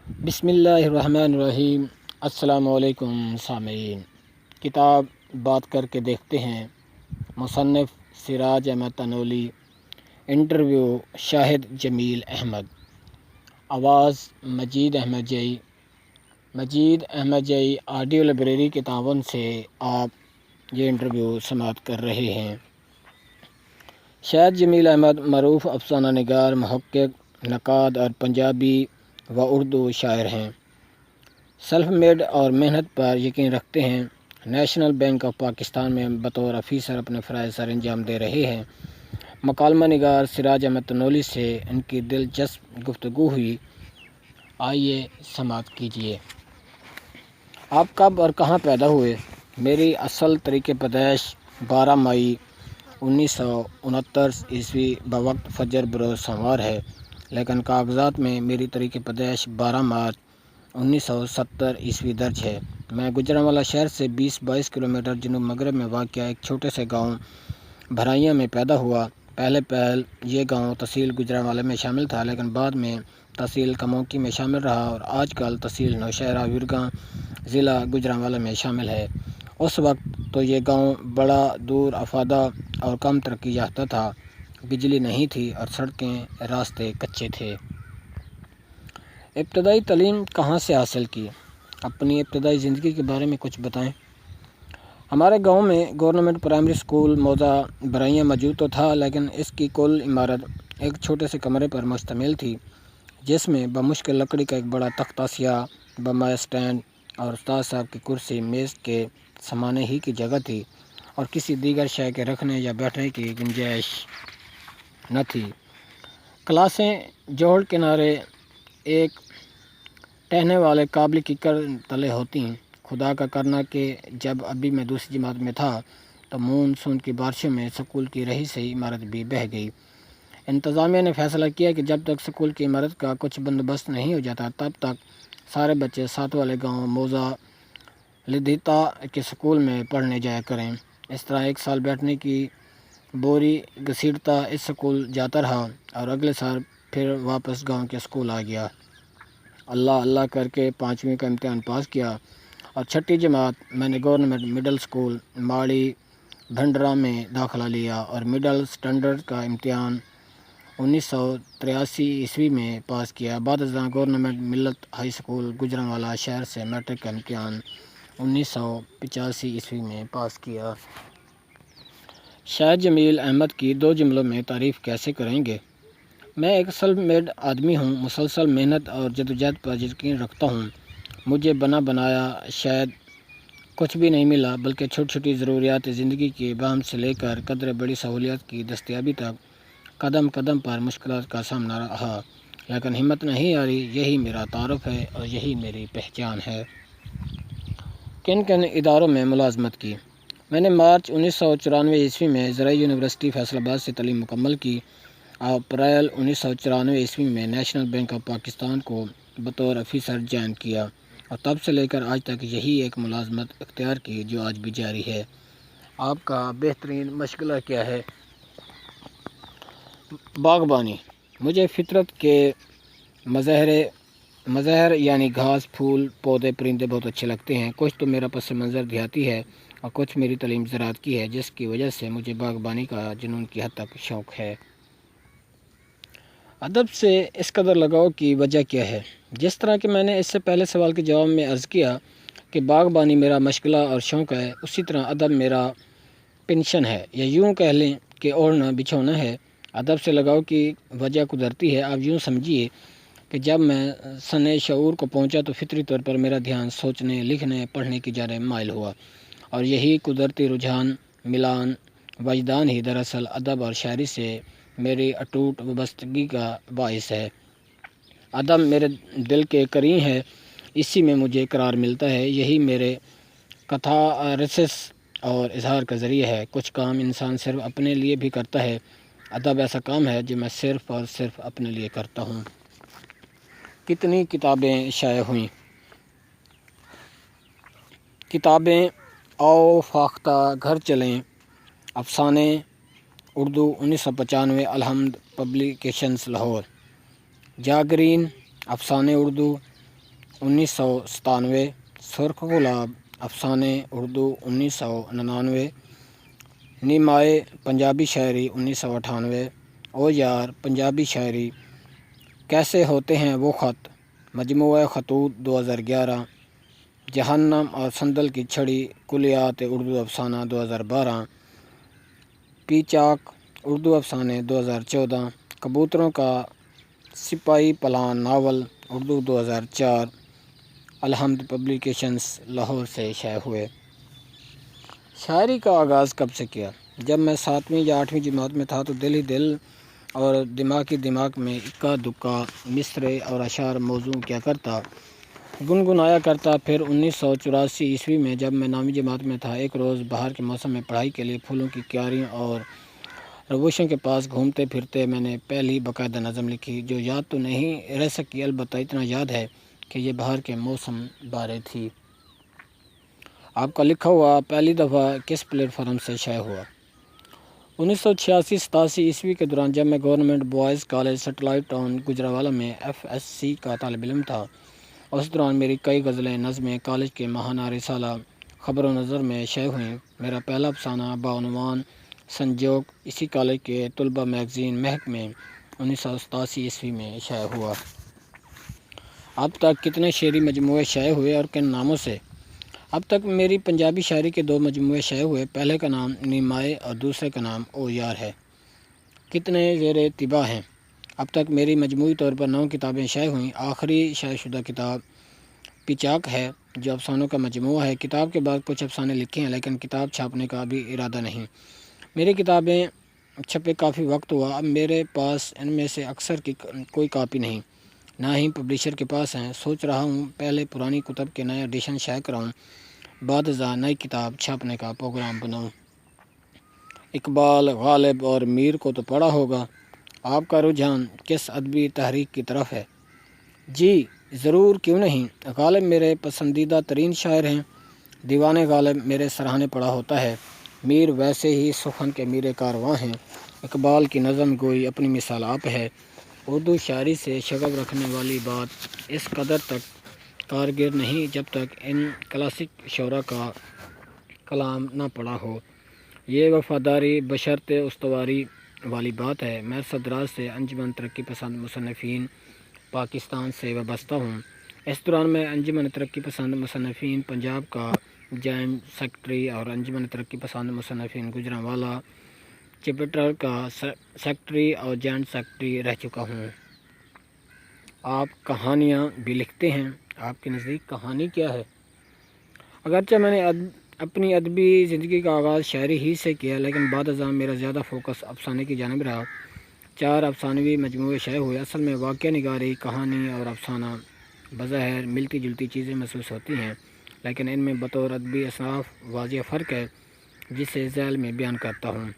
بسم اللہ الرحمن الرحیم۔ السلام علیکم سامعین، کتاب بات کر کے دیکھتے ہیں، مصنف سراج احمد تنولی، انٹرویو شاہد جمیل احمد، آواز مجید احمد جئی۔ مجید احمد جئی آڈیو لائبریری کے تعاون سے آپ یہ انٹرویو سماعت کر رہے ہیں۔ شاہد جمیل احمد معروف افسانہ نگار، محقق، نقاد اور پنجابی و اردو شاعر ہیں۔ سیلف میڈ اور محنت پر یقین رکھتے ہیں۔ نیشنل بینک آف پاکستان میں بطور افیسر اپنے فرائض سر انجام دے رہے ہیں۔ مکالمہ نگار سراج احمد تنولی سے ان کی دلچسپ گفتگو ہوئی، آئیے سماعت کیجیے۔ آپ کب اور کہاں پیدا ہوئے؟ میری اصل طریق پیدائش 12 مئی 1969 عیسوی بوقت فجر بروز سوموار ہے، لیکن کاغذات میں میری طریق پیدائش 12 مارچ 1970 عیسوی درج ہے۔ میں گوجرانوالہ شہر سے 20-22 کلومیٹر جنوب مغرب میں واقع ایک چھوٹے سے گاؤں بھرائیاں میں پیدا ہوا۔ پہلے یہ گاؤں تحصیل گوجرانوالہ میں شامل تھا، لیکن بعد میں تحصیل کموکی میں شامل رہا اور آج کل تحصیل نوشہرہ ویرگاں ضلع گوجرانوالہ میں شامل ہے۔ اس وقت تو یہ گاؤں بڑا دور افادہ اور کم ترقی یافتہ تھا، بجلی نہیں تھی اور سڑکیں راستے کچے تھے۔ ابتدائی تعلیم کہاں سے حاصل کی؟ اپنی ابتدائی زندگی کے بارے میں کچھ بتائیں۔ ہمارے گاؤں میں گورنمنٹ پرائمری اسکول موضع برائیاں موجود تو تھا، لیکن اس کی کل عمارت ایک چھوٹے سے کمرے پر مشتمل تھی، جس میں بمشکل لکڑی کا ایک بڑا تختہ سیاہ، بمبا اسٹینڈ اور استاد صاحب کی کرسی میز کے سمانے ہی کی جگہ تھی، اور کسی دیگر شے کے رکھنے یا بیٹھنے کی گنجائش نہ تھی۔ کلاسیں جوڑ کنارے ایک ٹہنے والے قابل کیکر تلے ہوتی ہیں۔ خدا کا کرنا کہ جب ابھی میں دوسری جماعت میں تھا تو مون سون کی بارشوں میں سکول کی رہی سہی عمارت بھی بہہ گئی۔ انتظامیہ نے فیصلہ کیا کہ جب تک سکول کی عمارت کا کچھ بندوبست نہیں ہو جاتا تب تک سارے بچے ساتھ والے گاؤں موضع لدھیتا کے سکول میں پڑھنے جایا کریں۔ اس طرح ایک سال بیٹھنے کی بوری گھسیٹتا اس سکول جاتا رہا اور اگلے سال پھر واپس گاؤں کے سکول آ گیا۔ اللہ اللہ کر کے 5ویں کا امتحان پاس کیا اور 6ٹھی جماعت میں نے گورنمنٹ مڈل سکول ماڑی بھنڈرا میں داخلہ لیا اور مڈل سٹینڈرڈ کا امتحان 1983 عیسوی میں پاس کیا۔ بعد ازاں گورنمنٹ ملت ہائی سکول گوجرانوالہ شہر سے میٹرک کا امتحان 1985 عیسوی میں پاس کیا۔ شاہد جمیل احمد کی 2 جملوں میں تعریف کیسے کریں گے؟ میں ایک سیلف میڈ آدمی ہوں، مسلسل محنت اور جدوجہد پر یقین رکھتا ہوں۔ مجھے بنا بنایا شاید کچھ بھی نہیں ملا، بلکہ چھوٹی چھوٹی ضروریات زندگی کی باہم سے لے کر قدرے بڑی سہولیات کی دستیابی تک قدم قدم پر مشکلات کا سامنا رہا، لیکن ہمت نہیں ہاری۔ یہی میرا تعارف ہے اور یہی میری پہچان ہے۔ کن کن اداروں میں ملازمت کی؟ میں نے مارچ 1994 عیسوی میں زرعی یونیورسٹی فیصل آباد سے تعلیم مکمل کی۔ اپریل 1994 عیسوی میں نیشنل بینک آف پاکستان کو بطور افیسر جوائن کیا اور تب سے لے کر آج تک یہی ایک ملازمت اختیار کی جو آج بھی جاری ہے۔ آپ کا بہترین مشغلہ کیا ہے؟ باغبانی۔ مجھے فطرت کے مظاہر یعنی گھاس، پھول، پودے، پرندے بہت اچھے لگتے ہیں۔ کچھ تو میرا پس منظر دیہاتی ہے اور کچھ میری تعلیم زراعت کی ہے، جس کی وجہ سے مجھے باغبانی کا جنون کی حد تک شوق ہے۔ ادب سے اس قدر لگاؤ کی وجہ کیا ہے؟ جس طرح کہ میں نے اس سے پہلے سوال کے جواب میں عرض کیا کہ باغبانی میرا مشغلہ اور شوق ہے، اسی طرح ادب میرا پنشن ہے، یا یوں کہہ لیں کہ اوڑھنا بچھونا ہے۔ ادب سے لگاؤ کی وجہ قدرتی ہے۔ آپ یوں سمجھیے کہ جب میں سن شعور کو پہنچا تو فطری طور پر میرا دھیان سوچنے، لکھنے، پڑھنے کی جانب مائل ہوا، اور یہی قدرتی رجحان ملان وجدان ہی دراصل ادب اور شاعری سے میری اٹوٹ وابستگی کا باعث ہے۔ ادب میرے دل کے قرین ہے، اسی میں مجھے قرار ملتا ہے، یہی میرے کتھارسس اور اظہار کا ذریعہ ہے۔ کچھ کام انسان صرف اپنے لیے بھی کرتا ہے، ادب ایسا کام ہے جو میں صرف اور صرف اپنے لیے کرتا ہوں۔ کتنی کتابیں شائع ہوئیں؟ کتابیں: آؤ فاختہ گھر چلیں، افسانے اردو 1995 الحمد پبلیکیشنز لاہور، جاگرین، افسانے اردو 1997، سرخ گلاب افسانے اردو 1999، نیمائے پنجابی شاعری 1998، او یار پنجابی شاعری، کیسے ہوتے ہیں وہ خط مجموعہ خطوط 2011، جہنم اور سندل کی چھڑی کلیات اردو افسانہ 2012، پیچاک اردو افسانے 2014، کبوتروں کا سپاہی پلان ناول اردو 2004، الحمد پبلیکیشنز لاہور سے شائع ہوئے۔ شاعری کا آغاز کب سے کیا؟ جب میں 7ویں یا 8ویں جماعت میں تھا تو دل ہی دل اور دماغ میں اکا دکا مصرعے اور اشعار موزوں کیا کرتا، گنگنایا کرتا۔ پھر 1984 میں جب میں 9ویں جماعت میں تھا، ایک روز باہر کے موسم میں پڑھائی کے لیے پھولوں کی کیاریوں اور روشوں کے پاس گھومتے پھرتے میں نے پہلی باقاعدہ نظم لکھی، جو یاد تو نہیں رہ سکی، البتہ اتنا یاد ہے کہ یہ باہر کے موسم بارے تھی۔ آپ کا لکھا ہوا پہلی دفعہ کس پلیٹ فارم سے شائع ہوا؟ 1986-87 کے دوران جب میں government boys college satellite town Gujranwala میں FSC کا طالب علم تھا، اس دوران میری کئی غزلیں نظمیں کالج کے ماہانہ رسالہ خبر و نظر میں شائع ہوئیں۔ میرا پہلا افسانہ بعنوان سنجوگ اسی کالج کے طلبہ میگزین مہک میں 1987 میں شائع ہوا۔ اب تک کتنے شعری مجموعے شائع ہوئے اور کن ناموں سے؟ اب تک میری پنجابی شاعری کے 2 مجموعے شائع ہوئے، پہلے کا نام نیمائے اور دوسرے کا نام او یار ہے۔ کتنے زیر طباع ہیں؟ اب تک میری مجموعی طور پر 9 کتابیں شائع ہوئیں۔ آخری شائع شدہ کتاب پیچاک ہے، جو افسانوں کا مجموعہ ہے۔ کتاب کے بعد کچھ افسانے لکھے ہیں، لیکن کتاب چھاپنے کا ابھی ارادہ نہیں۔ میری کتابیں چھپے کافی وقت ہوا، اب میرے پاس ان میں سے اکثر کی کوئی کاپی نہیں، نہ ہی پبلیشر کے پاس ہیں۔ سوچ رہا ہوں پہلے پرانی کتب کے نئے ایڈیشن شائع کراؤں، بعد ازاں نئی کتاب چھاپنے کا پروگرام بناؤں۔ اقبال، غالب اور میر کو تو پڑھا ہوگا۔ آپ کا رجحان کس ادبی تحریک کی طرف ہے؟ جی ضرور، کیوں نہیں۔ غالب میرے پسندیدہ ترین شاعر ہیں، دیوان غالب میرے سراہنے پڑھا ہوتا ہے۔ میر ویسے ہی سخن کے میر کارواں ہیں۔ اقبال کی نظم گوئی اپنی مثال آپ ہے۔ اردو شاعری سے شغف رکھنے والی بات اس قدر تک کارگر نہیں جب تک ان کلاسک شعراء کا کلام نہ پڑھا ہو۔ یہ وفاداری بشرط استواری والی بات ہے۔ میں صدراج سے انجمن ترقی پسند مصنفین پاکستان سے وابستہ ہوں۔ اس دوران میں انجمن ترقی پسند مصنفین پنجاب کا جوائنٹ سیکرٹری اور انجمن ترقی پسند مصنفین گجرانوالہ چیپٹر کا سیکرٹری اور جوائنٹ سیکرٹری رہ چکا ہوں۔ آپ کہانیاں بھی لکھتے ہیں، آپ کے نزدیک کہانی کیا ہے؟ اگرچہ میں نے اپنی ادبی زندگی کا آغاز شاعری ہی سے کیا، لیکن بعد ازاں میرا زیادہ فوکس افسانے کی جانب رہا۔ 4 افسانوی مجموعے شائع ہوئے۔ اصل میں واقعہ نگاری، کہانی اور افسانہ بظاہر ملتی جلتی چیزیں محسوس ہوتی ہیں، لیکن ان میں بطور ادبی اصناف واضح فرق ہے، جسے ذیل میں بیان کرتا ہوں۔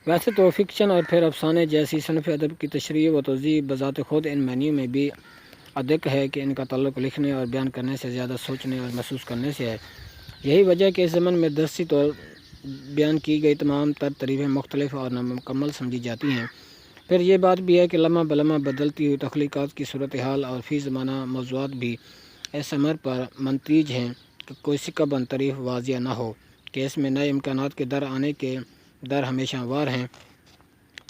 ویسے تو فکشن اور پھر افسانے جیسی صنف ادب کی تشریح و توضیح بذات خود ان معنیوں میں بھی ادق ہے کہ ان کا تعلق لکھنے اور بیان کرنے سے زیادہ سوچنے اور محسوس کرنے سے ہے۔ یہی وجہ ہے کہ اس ضمن میں درسی طور بیان کی گئی تمام تر تعریفیں مختلف اور نامکمل سمجھی جاتی ہیں۔ پھر یہ بات بھی ہے کہ لمحہ بلمحہ بدلتی ہوئی تخلیقات کی صورتحال اور فی زمانہ موضوعات بھی اس امر پر منتج ہیں کہ کوئی سکہ بند تعریف واضح نہ ہو کہ اس میں نئے امکانات کے در آنے کے در ہمیشہ وار ہیں۔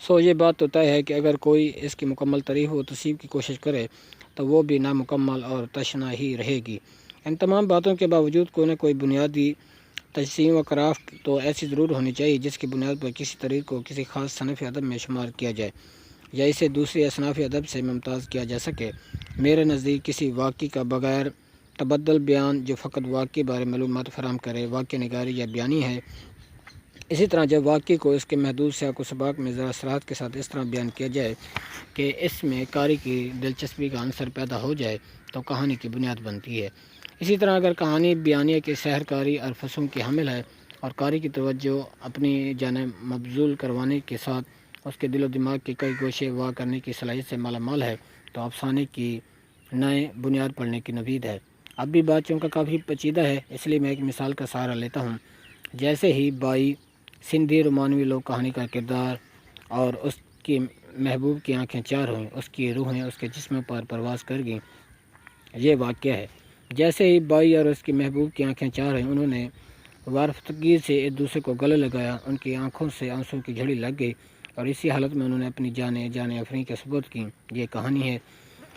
سو یہ بات تو طے ہے کہ اگر کوئی اس کی مکمل تعریف و تصویب کی کوشش کرے تو وہ بھی نامکمل اور تشنہ ہی رہے گی۔ ان تمام باتوں کے باوجود کوئی نہ کوئی بنیادی تجسیم و کرافٹ تو ایسی ضرور ہونی چاہیے جس کی بنیاد پر کسی تحریر کو کسی خاص صنف ادب میں شمار کیا جائے یا اسے دوسری اصناف ادب سے ممتاز کیا جا سکے۔ میرے نزدیک کسی واقعے کا بغیر تبدل بیان جو فقط واقعے بارے معلومات فراہم کرے واقعہ نگاری یا بیانی ہے۔ اسی طرح جب واقعے کو اس کے محدود سیاق و سباق میں ذرا صراحت کے ساتھ اس طرح بیان کیا جائے کہ اس میں قاری کی دلچسپی کا عنصر پیدا ہو جائے تو کہانی کی بنیاد بنتی ہے۔ اسی طرح اگر کہانی بیانیہ کے سحرکاری اور فسون کی حامل ہے اور قاری کی توجہ اپنی جانب مبذول کروانے کے ساتھ اس کے دل و دماغ کے کئی گوشے وا کرنے کی صلاحیت سے مالا مال ہے تو افسانے کی نئے بنیاد پڑنے کی نوید ہے۔ اب بھی بات چونکہ کافی پیچیدہ ہے، اس لیے میں ایک مثال کا سہارا لیتا ہوں۔ جیسے ہی بائی سندھی رومانوی لوک کہانی کا کردار اور اس کی محبوب کی آنکھیں چار ہوئیں، اس کی روحیں اس کے جسم پر پرواز کر گئیں۔ یہ واقعہ ہے۔ جیسے ہی بائی اور اس کی محبوب کی آنکھیں چار ہیں، انہوں نے وارفتگی سے ایک دوسرے کو گلے لگایا، ان کی آنکھوں سے آنسوں کی جھڑی لگ گئی اور اسی حالت میں انہوں نے اپنی جانیں افرین کے ثبوت کی۔ یہ کہانی ہے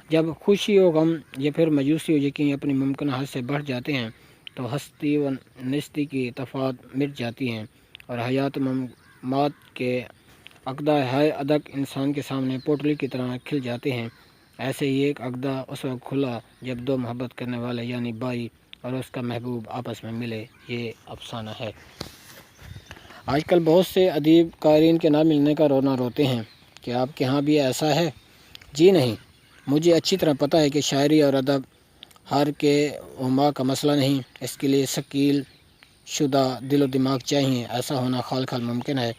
جب خوشی و غم یا پھر مایوسی و یقین اپنی ممکنہ حد سے بڑھ جاتے ہیں تو ہستی و نستی کی تفاوت مٹ جاتی ہیں اور حیات مات کے عقدہ ہے ادک انسان کے سامنے پوٹلی کی طرح کھل جاتے ہیں۔ ایسے ہی ایک عقدہ اس وقت کھلا جب دو محبت کرنے والے یعنی بائی اور اس کا محبوب آپس میں ملے۔ یہ افسانہ ہے۔ آج کل بہت سے ادیب قارئین کے نہ ملنے کا رونا روتے ہیں۔ کیا آپ کے ہاں بھی ایسا ہے؟ جی نہیں، مجھے اچھی طرح پتہ ہے کہ شاعری اور ادب ہر کے وما کا مسئلہ نہیں، اس کے لیے ثقیل شدہ دل و دماغ چاہیے۔ ایسا ہونا خال خال ممکن ہے۔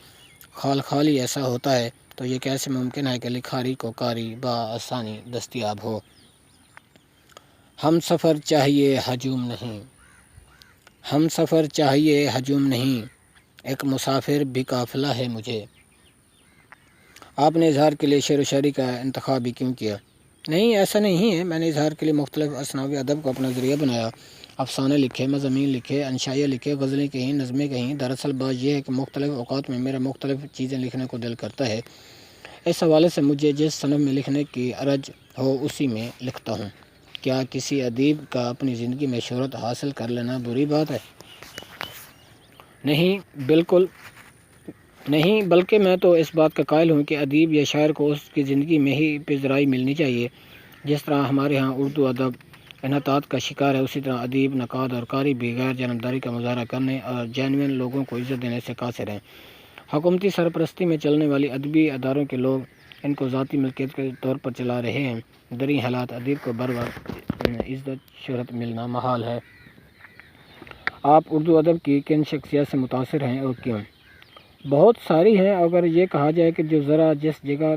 خال ہی ایسا ہوتا ہے تو یہ کیسے ممکن ہے کہ لکھاری کو قاری بآسانی دستیاب ہو؟ ہم سفر چاہیے ہجوم نہیں، ہم سفر چاہیے ہجوم نہیں، ایک مسافر بھی قافلہ ہے مجھے۔ آپ نے اظہار کے لیے شعر و شاعری کا انتخاب بھی کیوں کیا؟ نہیں، ایسا نہیں ہے۔ میں نے اظہار کے لیے مختلف اصناف ادب کو اپنا ذریعہ بنایا، افسانے لکھے، مضامین لکھے، انشائیہ لکھے، غزلیں کہیں، نظمیں کہیں۔ دراصل بات یہ ہے کہ مختلف اوقات میں میرا مختلف چیزیں لکھنے کو دل کرتا ہے۔ اس حوالے سے مجھے جس صنف میں لکھنے کی ارج ہو اسی میں لکھتا ہوں۔ کیا کسی ادیب کا اپنی زندگی میں شہرت حاصل کر لینا بری بات ہے؟ نہیں، بالکل نہیں، بلکہ میں تو اس بات کا قائل ہوں کہ ادیب یا شاعر کو اس کی زندگی میں ہی پذیرائی ملنی چاہیے۔ جس طرح ہمارے ہاں اردو ادب انحطاط کا شکار ہے، اسی طرح ادیب، نقاد اور قاری بھی غیر جانبداری کا مظاہرہ کرنے اور جینوئن لوگوں کو عزت دینے سے قاصر ہیں۔ حکومتی سرپرستی میں چلنے والی ادبی اداروں کے لوگ ان کو ذاتی ملکیت کے طور پر چلا رہے ہیں۔ دریں حالات ادیب کو بر وقت عزت شہرت ملنا محال ہے۔ آپ اردو ادب کی کن شخصیات سے متاثر ہیں اور کیوں؟ بہت ساری ہیں۔ اگر یہ کہا جائے کہ جو ذرا جس جگہ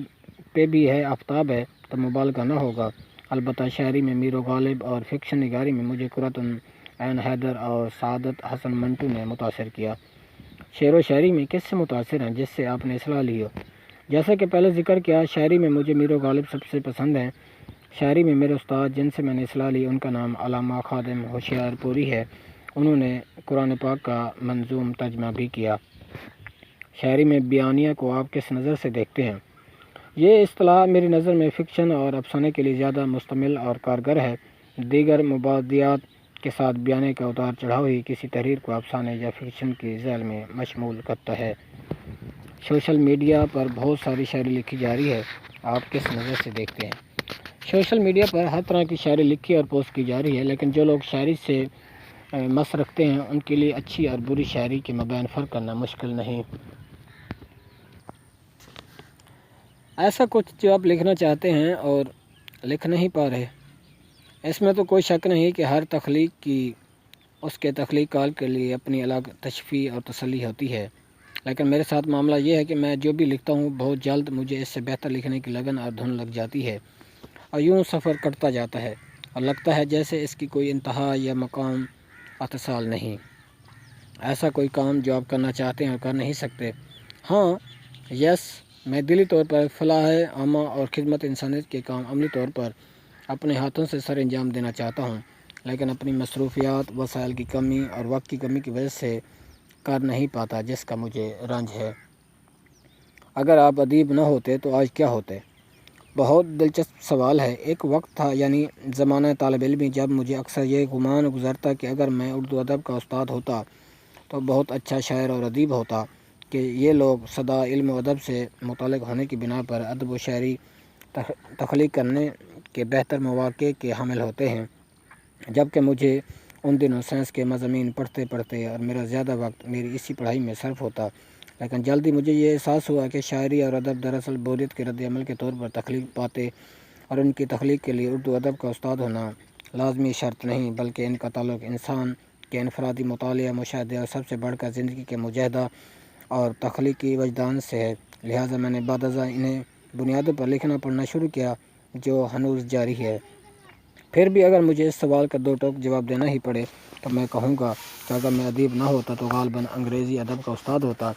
پہ بھی ہے آفتاب ہے تو مبالغہ نہ ہوگا۔ البتہ شاعری میں میر و غالب اور فکشن نگاری میں مجھے قرۃ العین حیدر اور سعادت حسن منٹو نے متاثر کیا۔ شعر و شاعری میں کس سے متاثر ہیں جس سے آپ نے اصلاح لی ہو؟ جیسا کہ پہلے ذکر کیا، شاعری میں مجھے میر و غالب سب سے پسند ہیں۔ شاعری میں میرے استاد جن سے میں نے اصلاح لی ان کا نام علامہ خادم ہوشیار پوری ہے۔ انہوں نے قرآن پاک کا منظوم ترجمہ بھی کیا۔ شاعری میں بیانیہ کو آپ کس نظر سے دیکھتے ہیں؟ یہ اصطلاح میری نظر میں فکشن اور افسانے کے لیے زیادہ مشتمل اور کارگر ہے۔ دیگر مبادیات کے ساتھ بیانیہ کا اتار چڑھاؤ ہی کسی تحریر کو افسانے یا فکشن کی ذیل میں مشمول کرتا ہے۔ سوشل میڈیا پر بہت ساری شاعری لکھی جا رہی ہے، آپ کس نظر سے دیکھتے ہیں؟ سوشل میڈیا پر ہر طرح کی شاعری لکھی اور پوسٹ کی جا رہی ہے، لیکن جو لوگ شاعری سے مس رکھتے ہیں ان کے لیے اچھی اور بری شاعری کے مابین فرق کرنا مشکل نہیں۔ ایسا کچھ جو آپ لکھنا چاہتے ہیں اور لکھ نہیں پا رہے، اس میں تو کوئی شک نہیں کہ ہر تخلیق کی اس کے تخلیق کال کے لیے اپنی الگ تشفی اور تسلی ہوتی ہے، لیکن میرے ساتھ معاملہ یہ ہے کہ میں جو بھی لکھتا ہوں بہت جلد مجھے اس سے بہتر لکھنے کی لگن اور دھن لگ جاتی ہے اور یوں سفر کٹتا جاتا ہے اور لگتا ہے جیسے اس کی کوئی انتہا یا مقام اتصال نہیں۔ ایسا کوئی کام جو آپ کرنا چاہتے ہیں اور کر نہیں سکتے؟ ہاں، میں دلی طور پر فلاح عامہ اور خدمت انسانیت کے کام عملی طور پر اپنے ہاتھوں سے سر انجام دینا چاہتا ہوں، لیکن اپنی مصروفیات، وسائل کی کمی اور وقت کی کمی کی وجہ سے کر نہیں پاتا، جس کا مجھے رنج ہے۔ اگر آپ ادیب نہ ہوتے تو آج کیا ہوتے؟ بہت دلچسپ سوال ہے۔ ایک وقت تھا، یعنی زمانہ طالب علمی، جب مجھے اکثر یہ گمان گزرتا کہ اگر میں اردو ادب کا استاد ہوتا تو بہت اچھا شاعر اور ادیب ہوتا کہ یہ لوگ سدا علم و ادب سے متعلق ہونے کی بنا پر ادب و شاعری تخلیق کرنے کے بہتر مواقع کے حامل ہوتے ہیں، جبکہ مجھے ان دنوں سائنس کے مضامین پڑھتے پڑھتے اور میرا زیادہ وقت میری اسی پڑھائی میں صرف ہوتا۔ لیکن جلدی مجھے یہ احساس ہوا کہ شاعری اور ادب دراصل بوریت کے رد عمل کے طور پر تخلیق پاتے اور ان کی تخلیق کے لیے اردو ادب کا استاد ہونا لازمی شرط نہیں، بلکہ ان کا تعلق انسان کے انفرادی مطالعہ، مشاہدے اور سب سے بڑھ کر زندگی کے مجاہدہ اور تخلیقی وجدان سے ہے۔ لہٰذا میں نے بعد ازاں انہیں بنیادوں پر لکھنا پڑھنا شروع کیا جو ہنوز جاری ہے۔ پھر بھی اگر مجھے اس سوال کا دو ٹوک جواب دینا ہی پڑے تو میں کہوں گا کہ اگر میں ادیب نہ ہوتا تو غالباً انگریزی ادب کا استاد ہوتا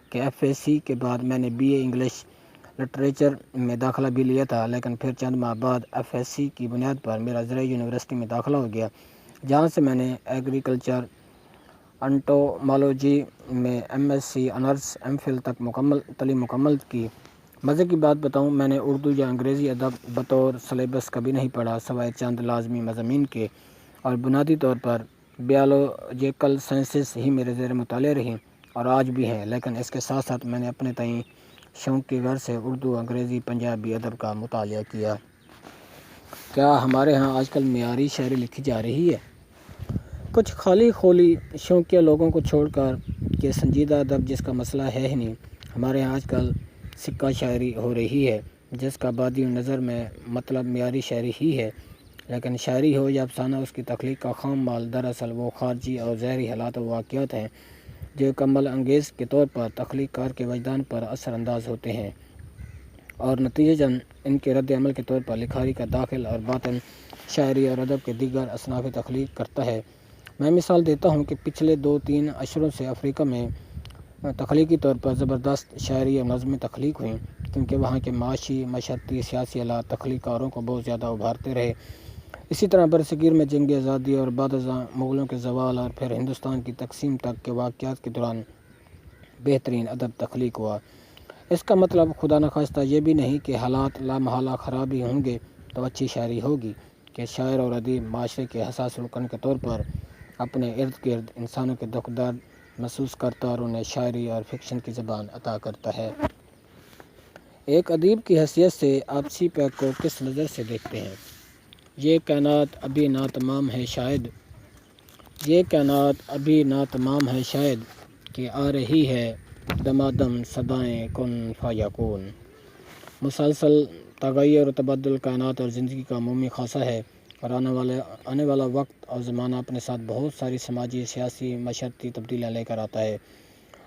کہ ایف اے سی کے بعد میں نے بی اے انگلش لٹریچر میں داخلہ بھی لیا تھا، لیکن پھر چند ماہ بعد FSC کی بنیاد پر میرا زرعی یونیورسٹی میں داخلہ ہو گیا، جہاں سے میں نے ایگریکلچر انٹومالوجی میں MSc آنرس MPhil تک تعلیم مکمل کی۔ مزے کی بات بتاؤں، میں نے اردو یا انگریزی ادب بطور سلیبس کبھی نہیں پڑھا، سوائے چند لازمی مضامین کے، اور بنیادی طور پر بیالوجیکل سائنسز ہی میرے زیر مطالعہ رہی اور آج بھی ہیں، لیکن اس کے ساتھ ساتھ میں نے اپنے تئیں شوق کی غرض سے اردو، انگریزی، پنجابی ادب کا مطالعہ کیا۔ کیا ہمارے ہاں آج کل معیاری شاعری لکھی جا رہی ہے؟ کچھ خالی خولی شوقیہ لوگوں کو چھوڑ کر کہ سنجیدہ ادب جس کا مسئلہ ہے ہی نہیں، ہمارے ہاں آج کل سکہ شاعری ہو رہی ہے، جس کا بادی نظر میں مطلب معیاری شاعری ہی ہے، لیکن شاعری ہو یا افسانہ، اس کی تخلیق کا خام مال دراصل وہ خارجی اور ظاہری حالات و واقعات ہیں جو کمال انگیز کے طور پر تخلیق کار کے وجدان پر اثر انداز ہوتے ہیں اور نتیجتاً ان کے رد عمل کے طور پر لکھاری کا داخل اور باطن شاعری اور ادب کے دیگر اصناف تخلیق کرتا ہے۔ میں مثال دیتا ہوں کہ پچھلے 2-3 عشروں سے افریقہ میں تخلیقی طور پر زبردست شاعری اور نظمیں تخلیق ہوئیں، کیونکہ وہاں کے معاشی، معیشتی، سیاسی حالات تخلیق کاروں کو بہت زیادہ ابھارتے رہے۔ اسی طرح برصغیر میں جنگ آزادی اور بعد ازاں مغلوں کے زوال اور پھر ہندوستان کی تقسیم تک کے واقعات کے دوران بہترین ادب تخلیق ہوا۔ اس کا مطلب خدا نخواستہ یہ بھی نہیں کہ حالات لامحالہ خراب ہی ہوں گے تو اچھی شاعری ہوگی، کہ شاعر اور ادیب معاشرے کے حساس رکن کے طور پر اپنے ارد گرد انسانوں کے دکھ درد محسوس کرتا اور انہیں شاعری اور فکشن کی زبان عطا کرتا ہے۔ ایک ادیب کی حیثیت سے آپ سی پیک کو کس نظر سے دیکھتے ہیں؟ یہ کائنات ابھی نہ تمام ہے شاید، یہ کائنات ابھی نہ تمام ہے شاید، کہ آ رہی ہے دمادم صدائیں کن فیکون۔ مسلسل تغیر و تبدل کائنات اور زندگی کا عمومی خاصہ ہے، اور آنے والا وقت اور زمانہ اپنے ساتھ بہت ساری سماجی، سیاسی، معاشرتی تبدیلیاں لے کر آتا ہے،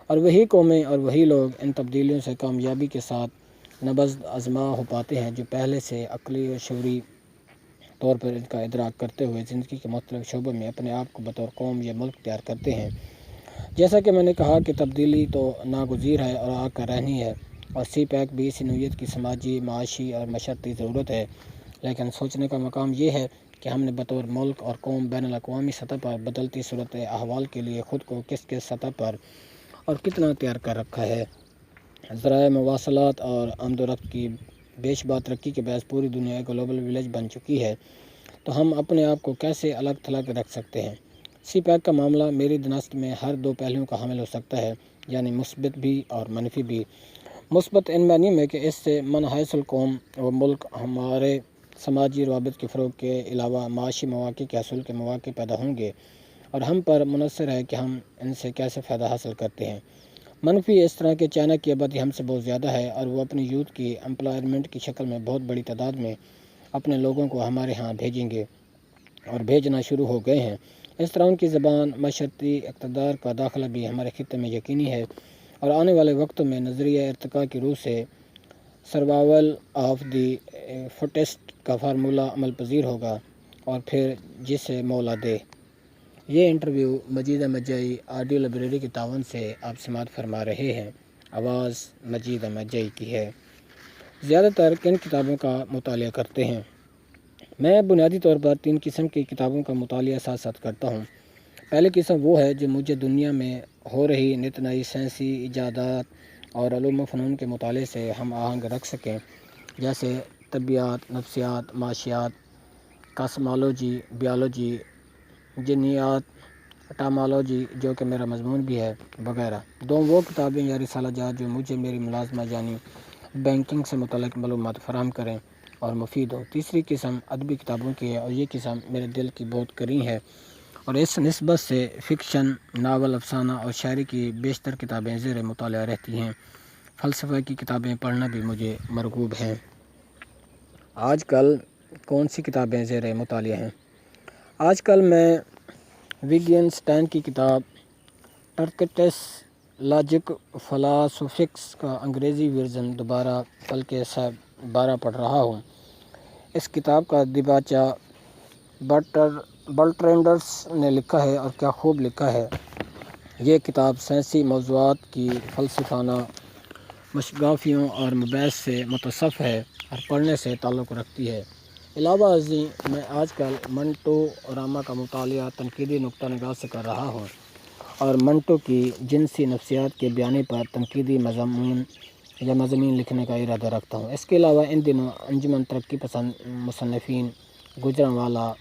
اور وہی قومیں اور وہی لوگ ان تبدیلیوں سے کامیابی کے ساتھ نبض آزما ہو پاتے ہیں جو پہلے سے عقلی و شعوری طور پر ان کا ادراک کرتے ہوئے زندگی کے مختلف شعبوں میں اپنے آپ کو بطور قوم یا ملک تیار کرتے ہیں۔ جیسا کہ میں نے کہا کہ تبدیلی تو ناگزیر ہے اور آ کر رہنی ہے، اور سی پیک بھی اسی نوعیت کی سماجی، معاشی اور معیشتی ضرورت ہے، لیکن سوچنے کا مقام یہ ہے کہ ہم نے بطور ملک اور قوم بین الاقوامی سطح پر بدلتی صورت احوال کے لیے خود کو کس سطح پر اور کتنا تیار کر رکھا ہے۔ ذرائع مواصلات اور آمد و رفت کی بیشبہ ترقی کے باعث پوری دنیا ایک گلوبل ولیج بن چکی ہے، تو ہم اپنے آپ کو کیسے الگ تھلگ رکھ سکتے ہیں؟ سی پیک کا معاملہ میری دانست میں ہر دو پہلوؤں کا حامل ہو سکتا ہے، یعنی مثبت بھی اور منفی بھی۔ مثبت ان معنی میں کہ اس سے من حیث القوم و ملک ہمارے سماجی روابط کے فروغ کے علاوہ معاشی مواقع کے حصول کے مواقع پیدا ہوں گے، اور ہم پر منحصر ہے کہ ہم ان سے کیسے فائدہ حاصل کرتے ہیں۔ منفی اس طرح کہ چائنا کی آبادی ہم سے بہت زیادہ ہے اور وہ اپنی یوتھ کی امپلائمنٹ کی شکل میں بہت بڑی تعداد میں اپنے لوگوں کو ہمارے ہاں بھیجیں گے اور بھیجنا شروع ہو گئے ہیں۔ اس طرح ان کی زبان، معاشرتی اقتدار کا داخلہ بھی ہمارے خطے میں یقینی ہے، اور آنے والے وقتوں میں نظریہ ارتقاء کی روح سے سروائیول آف دی فٹسٹ کا فارمولہ عمل پذیر ہوگا، اور پھر جسے مولا دے۔ یہ انٹرویو مجید احمد جئی آڈیو لائبریری کے تعاون سے آپ سماعت فرما رہے ہیں۔ آواز مجید احمد جئی کی ہے۔ زیادہ تر کن کتابوں کا مطالعہ کرتے ہیں؟ میں بنیادی طور پر 3 قسم کی کتابوں کا مطالعہ ساتھ ساتھ کرتا ہوں۔ پہلی قسم وہ ہے جو مجھے دنیا میں ہو رہی نت نئی سائنسی ایجادات اور علوم و فنون کے مطالعے سے ہم آہنگ رکھ سکیں، جیسے طبیعیات، نفسیات، معاشیات، کاسمالوجی، بیالوجی، جینیات، اٹامالوجی جو کہ میرا مضمون بھی ہے، وغیرہ۔ وہ کتابیں یا رسالہ جات جو مجھے میری ملازمہ یعنی بینکنگ سے متعلق معلومات فراہم کریں اور مفید ہو۔ تیسری قسم ادبی کتابوں کی ہے، اور یہ قسم میرے دل کی بہت قریب ہے، اور اس نسبت سے فکشن، ناول، افسانہ اور شاعری کی بیشتر کتابیں زیر مطالعہ رہتی ہیں۔ فلسفہ کی کتابیں پڑھنا بھی مجھے مرغوب ہیں۔ آج کل کون سی کتابیں زیر مطالعہ ہیں؟ آج کل میں ویگنسٹائن کی کتاب ٹرکٹس لاجک فلاسفکس کا انگریزی ورژن دوبارہ بلکہ 12 پڑھ رہا ہوں۔ اس کتاب کا دیباچہ برٹرینڈس نے لکھا ہے، اور کیا خوب لکھا ہے۔ یہ کتاب سائنسی موضوعات کی فلسفانہ مشغافیوں اور مباحث سے متصف ہے اور پڑھنے سے تعلق رکھتی ہے۔ علاوہ ازیں میں آج کل منٹو راما کا مطالعہ تنقیدی نقطہ نگاہ سے کر رہا ہوں اور منٹو کی جنسی نفسیات کے بیانے پر تنقیدی مضامین لکھنے کا ارادہ رکھتا ہوں۔ اس کے علاوہ ان دنوں انجمن ترقی پسند مصنفین گجرانوالہ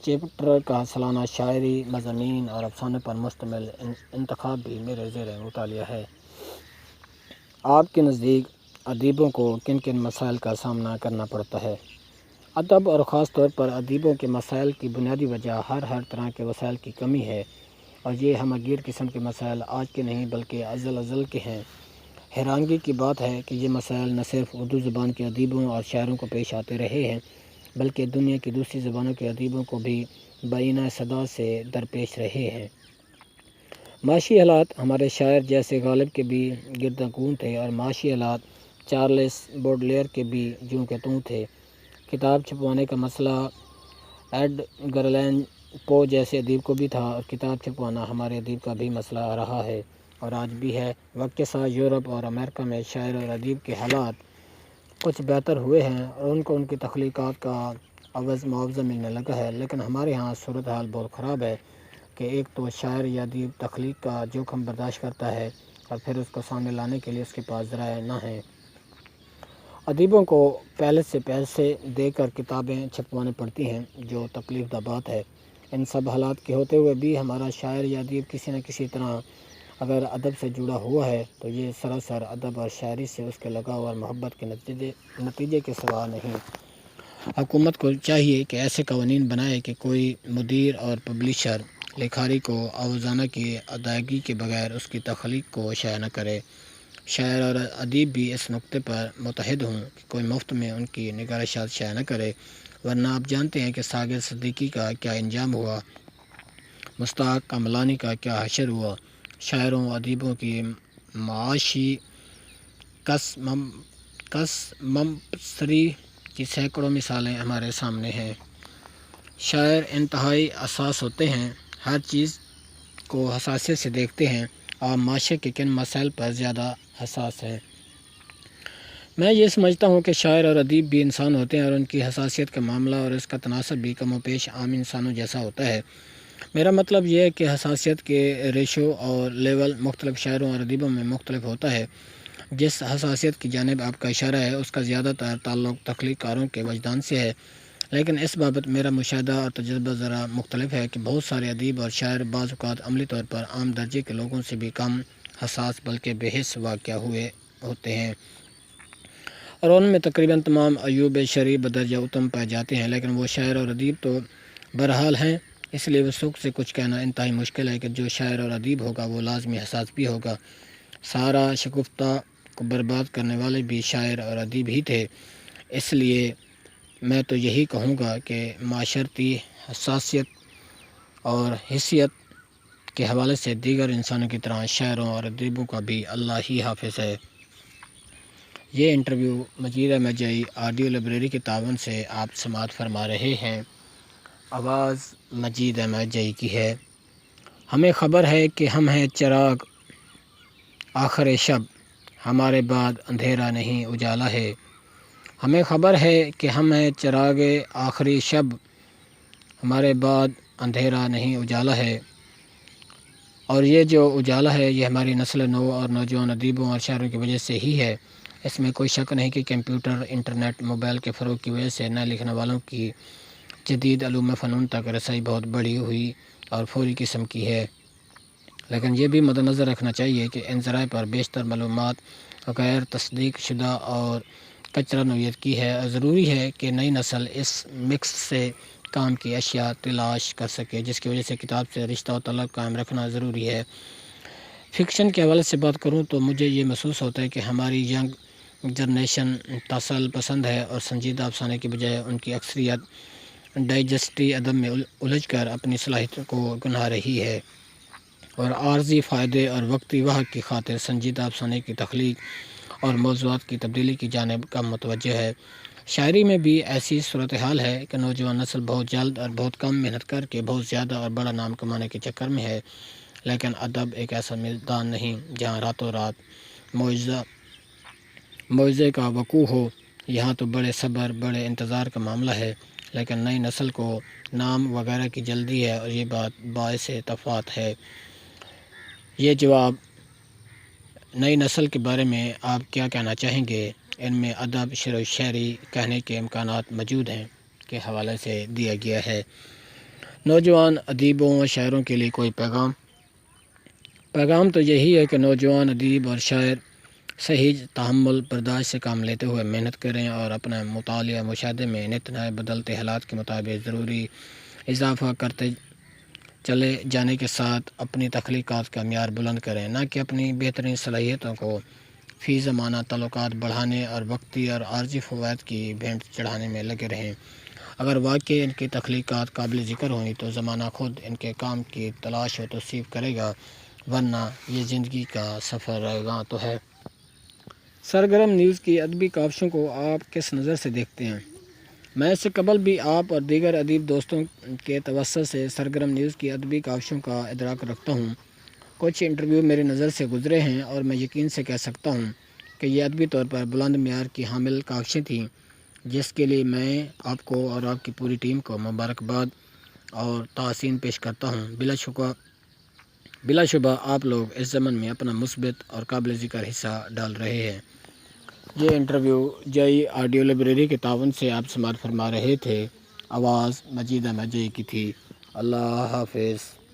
چیپٹر کا سالانہ شاعری مضامین اور افسانے پر مشتمل انتخاب بھی میرے زیر مطالعہ ہے۔ آپ کے نزدیک ادیبوں کو کن کن مسائل کا سامنا کرنا پڑتا ہے؟ ادب اور خاص طور پر ادیبوں کے مسائل کی بنیادی وجہ ہر طرح کے وسائل کی کمی ہے، اور یہ ہمگیر قسم کے مسائل آج کے نہیں بلکہ ازل کے ہیں۔ حیرانگی کی بات ہے کہ یہ مسائل نہ صرف اردو زبان کے ادیبوں اور شاعروں کو پیش آتے رہے ہیں بلکہ دنیا کی دوسری زبانوں کے ادیبوں کو بھی بینہ صدا سے درپیش رہے ہیں۔ معاشی حالات ہمارے شاعر جیسے غالب کے بھی گرداں تھے اور معاشی حالات چارلس بوڈلیر کے بھی جوں کے توں تھے۔ کتاب چھپوانے کا مسئلہ ایڈگر الین پو جیسے ادیب کو بھی تھا، اور کتاب چھپوانا ہمارے ادیب کا بھی مسئلہ رہا ہے اور آج بھی ہے۔ وقت کے ساتھ یورپ اور امریکہ میں شاعر اور ادیب کے حالات کچھ بہتر ہوئے ہیں اور ان کو ان کی تخلیقات کا عوض معاوضہ ملنے لگا ہے، لیکن ہمارے ہاں صورتحال بہت خراب ہے کہ ایک تو شاعر یا ادیب تخلیق کا جوخم برداشت کرتا ہے اور پھر اس کو سامنے لانے کے لیے اس کے پاس ذرائع نہ ہیں۔ ادیبوں کو پہلے سے پیسے دے کر کتابیں چھپوانے پڑتی ہیں، جو تکلیف دہ بات ہے۔ ان سب حالات کے ہوتے ہوئے بھی ہمارا شاعر یا ادیب کسی نہ کسی طرح اگر ادب سے جڑا ہوا ہے تو یہ سراسر ادب اور شاعری سے اس کے لگاؤ اور محبت کے نتیجے کے سوا نہیں۔ حکومت کو چاہیے کہ ایسے قوانین بنائے کہ کوئی مدیر اور پبلشر لکھاری کو اوزانہ کی ادائیگی کے بغیر اس کی تخلیق کو شائع نہ کرے۔ شاعر اور ادیب بھی اس نقطے پر متحد ہوں کہ کوئی مفت میں ان کی نگارشات شائع نہ کرے، ورنہ آپ جانتے ہیں کہ ساغر صدیقی کا کیا انجام ہوا، مشتاق کاملانی کا کیا حشر ہوا۔ شاعروں و ادیبوں کی معاشی کس ممپسری کی سینکڑوں مثالیں ہمارے سامنے ہیں۔ شاعر انتہائی حساس ہوتے ہیں، ہر چیز کو حساسیت سے دیکھتے ہیں۔ آپ معاشرے کے کن مسائل پر زیادہ حساس ہیں؟ میں یہ سمجھتا ہوں کہ شاعر اور ادیب بھی انسان ہوتے ہیں اور ان کی حساسیت کا معاملہ اور اس کا تناسب بھی کم و بیش عام انسانوں جیسا ہوتا ہے۔ میرا مطلب یہ ہے کہ حساسیت کے ریشو اور لیول مختلف شاعروں اور ادیبوں میں مختلف ہوتا ہے۔ جس حساسیت کی جانب آپ کا اشارہ ہے اس کا زیادہ تر تعلق تخلیق کاروں کے وجدان سے ہے، لیکن اس بابت میرا مشاہدہ اور تجربہ ذرا مختلف ہے کہ بہت سارے ادیب اور شاعر بعض اوقات عملی طور پر عام درجے کے لوگوں سے بھی کم حساس بلکہ بے حس واقع ہوتے ہیں، اور ان میں تقریباً تمام عیوب شرعی بدرجہ اتم پائے جاتے ہیں، لیکن وہ شاعر اور ادیب تو بہرحال ہیں۔ اس لیے وثوق سے کچھ کہنا انتہائی مشکل ہے کہ جو شاعر اور ادیب ہوگا وہ لازمی حساس بھی ہوگا۔ سارا شگفتہ کو برباد کرنے والے بھی شاعر اور ادیب ہی تھے۔ اس لیے میں تو یہی کہوں گا کہ معاشرتی حساسیت اور حیثیت کے حوالے سے دیگر انسانوں کی طرح شاعروں اور ادیبوں کا بھی اللہ ہی حافظ ہے۔ یہ انٹرویو مجید احمد جئی آڈیو لائبریری کے تعاون سے آپ سماعت فرما رہے ہیں۔ آواز مجید احمد جئی کی ہے۔ ہمیں خبر ہے کہ ہم ہیں چراغ آخر شب، ہمارے بعد اندھیرا نہیں اجالا ہے۔ ہمیں خبر ہے کہ ہم ہیں چراغ آخری شب، ہمارے بعد اندھیرا نہیں اجالا ہے، اور یہ جو اجالا ہے یہ ہماری نسل نو اور نوجوان ادیبوں اور شاعروں کی وجہ سے ہی ہے۔ اس میں کوئی شک نہیں کہ کمپیوٹر، انٹرنیٹ، موبائل کے فروغ کی وجہ سے نئے لکھنے والوں کی جدید علوم فنون تک رسائی بہت بڑی ہوئی اور فوری قسم کی ہے، لیکن یہ بھی مد نظر رکھنا چاہیے کہ ان ذرائع پر بیشتر معلومات غیر تصدیق شدہ اور کچرا نوعیت کی ہے، اور ضروری ہے کہ نئی نسل اس مکس سے کام کی اشیاء تلاش کر سکے، جس کی وجہ سے کتاب سے رشتہ و تعلق قائم رکھنا ضروری ہے۔ فکشن کے حوالے سے بات کروں تو مجھے یہ محسوس ہوتا ہے کہ ہماری ینگ جنریشن تسل پسند ہے اور سنجیدہ افسانے کی بجائے ان کی اکثریت ڈائجسٹی ادب میں الجھ کر اپنی صلاحیتوں کو گنوا رہی ہے اور عارضی فائدے اور وقتی وہق کی خاطر سنجیدہ افسانے کی تخلیق اور موضوعات کی تبدیلی کی جانب کم متوجہ ہے۔ شاعری میں بھی ایسی صورتحال ہے کہ نوجوان نسل بہت جلد اور بہت کم محنت کر کے بہت زیادہ اور بڑا نام کمانے کے چکر میں ہے، لیکن ادب ایک ایسا میدان نہیں جہاں راتوں رات معجزہ معجزے کا وقوع ہو۔ یہاں تو بڑے صبر، بڑے انتظار کا معاملہ ہے، لیکن نئی نسل کو نام وغیرہ کی جلدی ہے اور یہ بات باعث تفات ہے۔ یہ جواب نئی نسل کے بارے میں آپ کیا کہنا چاہیں گے؟ ان میں ادب، شعر و شاعری کہنے کے امکانات موجود ہیں کے حوالے سے دیا گیا ہے۔ نوجوان ادیبوں و شاعروں کے لیے کوئی پیغام تو یہی ہے کہ نوجوان ادیب اور شاعر صحیح تحمل برداشت سے کام لیتے ہوئے محنت کریں اور اپنا مطالعہ مشاہدے میں نت نئے بدلتے حالات کے مطابق ضروری اضافہ کرتے چلے جانے کے ساتھ اپنی تخلیقات کا معیار بلند کریں، نہ کہ اپنی بہترین صلاحیتوں کو فی زمانہ تعلقات بڑھانے اور وقتی اور عارضی فوائد کی بھینٹ چڑھانے میں لگے رہیں۔ اگر واقعی ان کی تخلیقات قابل ذکر ہوئیں تو زمانہ خود ان کے کام کی تلاش و توصیف کرے گا، ورنہ یہ زندگی کا سفر رائگاں تو ہے۔ سرگرم نیوز کی ادبی کاوشوں کو آپ کس نظر سے دیکھتے ہیں؟ میں اس سے قبل بھی آپ اور دیگر ادیب دوستوں کے توسط سے سرگرم نیوز کی ادبی کاوشوں کا ادراک رکھتا ہوں۔ کچھ انٹرویو میرے نظر سے گزرے ہیں اور میں یقین سے کہہ سکتا ہوں کہ یہ ادبی طور پر بلند معیار کی حامل کاوشیں تھیں، جس کے لیے میں آپ کو اور آپ کی پوری ٹیم کو مبارکباد اور تحسین پیش کرتا ہوں۔ بلا شبہ آپ لوگ اس ضمن میں اپنا مثبت اور قابل ذکر حصہ ڈال رہے ہیں۔ یہ انٹرویو جئی آڈیو لائبریری کے تعاون سے آپ سماعت فرما رہے تھے۔ آواز مجید احمد جئی کی تھی۔ اللہ حافظ۔